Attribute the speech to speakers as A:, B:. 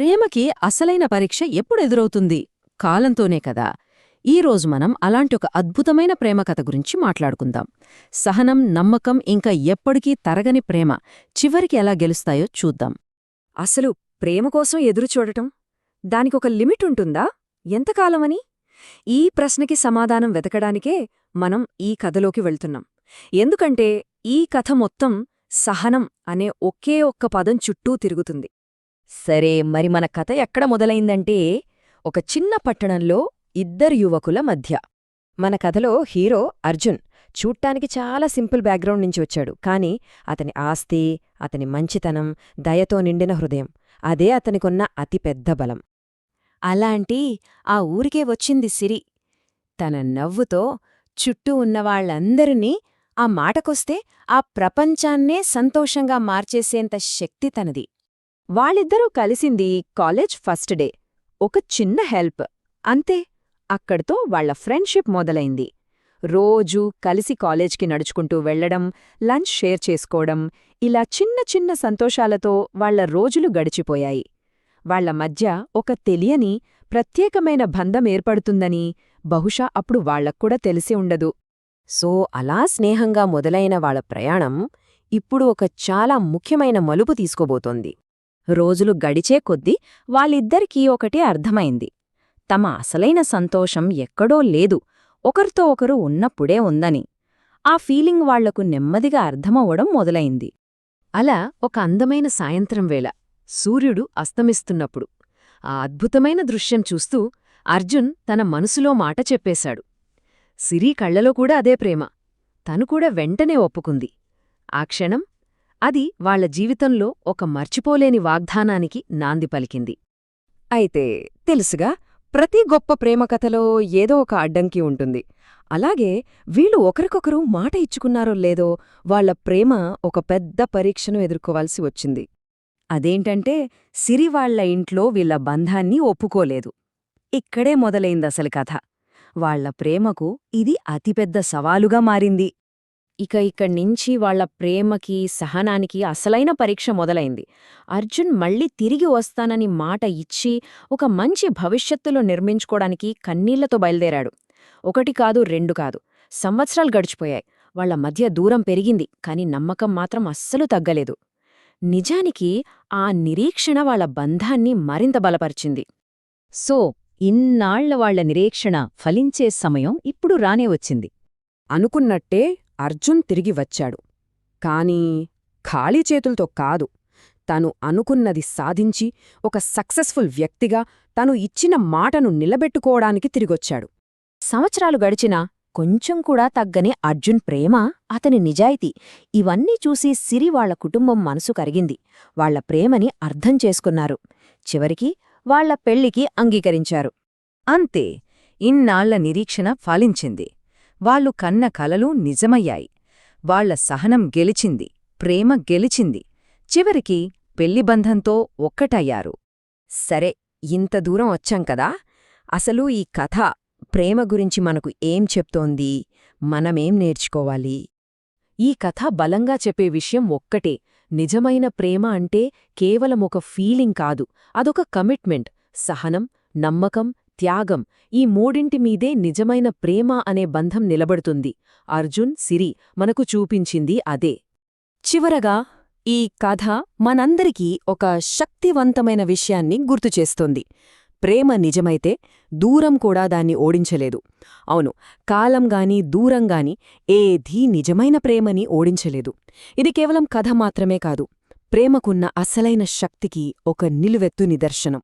A: ప్రేమకి అసలైన పరీక్ష ఎప్పుడు ఎదురవుతుంది? కాలంతోనే కదా. ఈరోజు మనం అలాంటి ఒక అద్భుతమైన ప్రేమ కథ గురించి మాట్లాడుకుందాం. సహనం, నమ్మకం, ఇంకా ఎప్పటికీ తరగని ప్రేమ చివరికి ఎలా గెలుస్తాయో చూద్దాం.
B: అసలు ప్రేమ కోసం ఎదురుచూడటం, దానికొక లిమిట్ ఉంటుందా? ఎంతకాలమని? ఈ ప్రశ్నకి సమాధానం వెతకడానికే మనం ఈ కథలోకి వెళ్తున్నాం. ఎందుకంటే ఈ కథ మొత్తం సహనం అనే ఒకే ఒక్క పదం చుట్టూ తిరుగుతుంది. సరే, మరి మన కథ ఎక్కడ మొదలైందంటే ఒక చిన్న పట్టణంలో ఇద్దరు యువకుల మధ్య. మన కథలో హీరో అర్జున్ చూడ్డానికి చాలా సింపుల్ బ్యాక్గ్రౌండ్ నుంచి వచ్చాడు. కాని అతని ఆస్తి, అతని మంచితనం, దయతో నిండిన హృదయం, అదే అతనికొన్న అతిపెద్ద బలం. అలాంటి ఆ ఊరికే వచ్చింది సిరి. తన నవ్వుతో చుట్టూ ఉన్నవాళ్లందరినీ, ఆ మాటకొస్తే ఆ ప్రపంచాన్నే సంతోషంగా మార్చేసేంత శక్తి తనది. వాళ్ళిద్దరూ కలిసింది కాలేజ్ ఫస్ట్ డే. ఒక చిన్న హెల్ప్ అంతే. అక్కడితో వాళ్ల ఫ్రెండ్షిప్ మొదలైంది. రోజూ కలిసి కాలేజ్కి నడుచుకుంటూ వెళ్లడం, లంచ్ షేర్ చేసుకోవడం, ఇలా చిన్న చిన్న సంతోషాలతో వాళ్ల రోజులు గడిచిపోయాయి. వాళ్ల మధ్య ఒక తెలియని, ప్రత్యేకమైన బంధం ఏర్పడుతుందని బహుశా అప్పుడు వాళ్లక్కూడా తెలిసి ఉండదు. సో అలా స్నేహంగా మొదలైన వాళ్ల ప్రయాణం ఇప్పుడు ఒక చాలా ముఖ్యమైన మలుపు తీసుకోబోతోంది. రోజులు గడిచే కొద్దీ వాళ్ళిద్దరికీ ఒకటి అర్థమైంది. తమ అసలైన సంతోషం ఎక్కడో లేదు, ఒకరితో ఒకరు ఉన్నప్పుడే ఉందని. ఆ ఫీలింగ్ వాళ్లకు నెమ్మదిగా అర్థమవ్వడం మొదలైంది.
A: అలా ఒక అందమైన సాయంత్రం వేళ, సూర్యుడు అస్తమిస్తున్నప్పుడు, ఆ అద్భుతమైన దృశ్యం చూస్తూ అర్జున్ తన మనసులో మాట చెప్పేశాడు. సిరి కళ్లలో కూడా అదే ప్రేమ. తను కూడా వెంటనే ఒప్పుకుంది. ఆ క్షణం అది వాళ్ల జీవితంలో ఒక మర్చిపోలేని వాగ్దానానికి నాంది పలికింది.
B: అయితే తెలుసుగా, ప్రతి గొప్ప ప్రేమకథలో ఏదో ఒక అడ్డంకి ఉంటుంది. అలాగే వీళ్ళు ఒకరికొకరు మాట ఇచ్చుకున్నారో లేదో వాళ్ల ప్రేమ ఒక పెద్ద పరీక్షను ఎదుర్కోవాల్సి వచ్చింది. అదేంటంటే సిరి వాళ్ల ఇంట్లో వీళ్ల బంధాన్ని ఒప్పుకోలేదు. ఇక్కడే మొదలైందసలు కథ. వాళ్ల ప్రేమకు ఇది అతిపెద్ద సవాలుగా మారింది. ఇక్కడ్నించి వాళ్ల ప్రేమకి, సహనానికి అసలైన పరీక్ష మొదలైంది. అర్జున్ మళ్ళీ తిరిగి వస్తానని మాట ఇచ్చి ఒక మంచి భవిష్యత్తులో నిర్మించుకోడానికి కన్నీళ్లతో బయలుదేరాడు. ఒకటి కాదు, రెండు కాదు, సంవత్సరాలు గడిచిపోయాయి. వాళ్ల మధ్య దూరం పెరిగింది, కాని నమ్మకం మాత్రం అస్సలు తగ్గలేదు. నిజానికి ఆ నిరీక్షణ వాళ్ల బంధాన్ని మరింత బలపరిచింది.
A: సో ఇన్నాళ్ల వాళ్ల నిరీక్షణ ఫలించే సమయం ఇప్పుడు రానే వచ్చింది.
B: అనుకున్నట్టే అర్జున్ తిరిగి వచ్చాడు. కాని ఖాళీ చేతులతో కాదు. తను అనుకున్నది సాధించి ఒక సక్సెస్ఫుల్ వ్యక్తిగా తను ఇచ్చిన మాటను నిలబెట్టుకోవడానికి తిరిగొచ్చాడు.
A: సంవత్సరాలు గడిచినా కొంచెం కూడా తగ్గని అర్జున్ ప్రేమ, అతని నిజాయితీ, ఇవన్నీ చూసి సిరి వాళ్ల కుటుంబం మనసు కరిగింది. వాళ్ల ప్రేమని అర్థం చేసుకున్నారు. చివరికి వాళ్ల పెళ్లికి అంగీకరించారు. అంతే, ఇన్నాళ్ల నిరీక్షణ ఫలించింది. వాళ్ళు కన్న కలలు నిజమయ్యాయి. వాళ్ల సహనం గెలిచింది, ప్రేమ గెలిచింది. చివరికి పెళ్లిబంధంతో ఒక్కటయ్యారు. సరే, ఇంత దూరం వచ్చాం కదా, అసలు ఈ కథ ప్రేమ గురించి మనకు ఏం చెప్తోంది? మనమేం నేర్చుకోవాలి? ఈ కథ బలంగా చెప్పే విషయం ఒక్కటే: నిజమైన ప్రేమ అంటే కేవలం ఒక ఫీలింగ్ కాదు, అదొక కమిట్మెంట్. సహనం, నమ్మకం, త్యాగం, ఈ మూడింటి మీదే నిజమైన ప్రేమ అనే బంధం నిలబడుతుంది. అర్జున్, సిరి మనకు చూపించింది అదే.
B: చివరగా ఈ కథ మనందరికీ ఒక శక్తివంతమైన విషయాన్ని గుర్తుచేస్తోంది. ప్రేమ నిజమైతే దూరం కూడా దాన్ని ఓడించలేదు. అవును, కాలంగాని దూరంగాని ఏదీ నిజమైన ప్రేమని ఓడించలేదు. ఇది కేవలం కథ మాత్రమే కాదు, ప్రేమకున్న అసలైన శక్తికి ఒక నిలువెత్తు నిదర్శనం.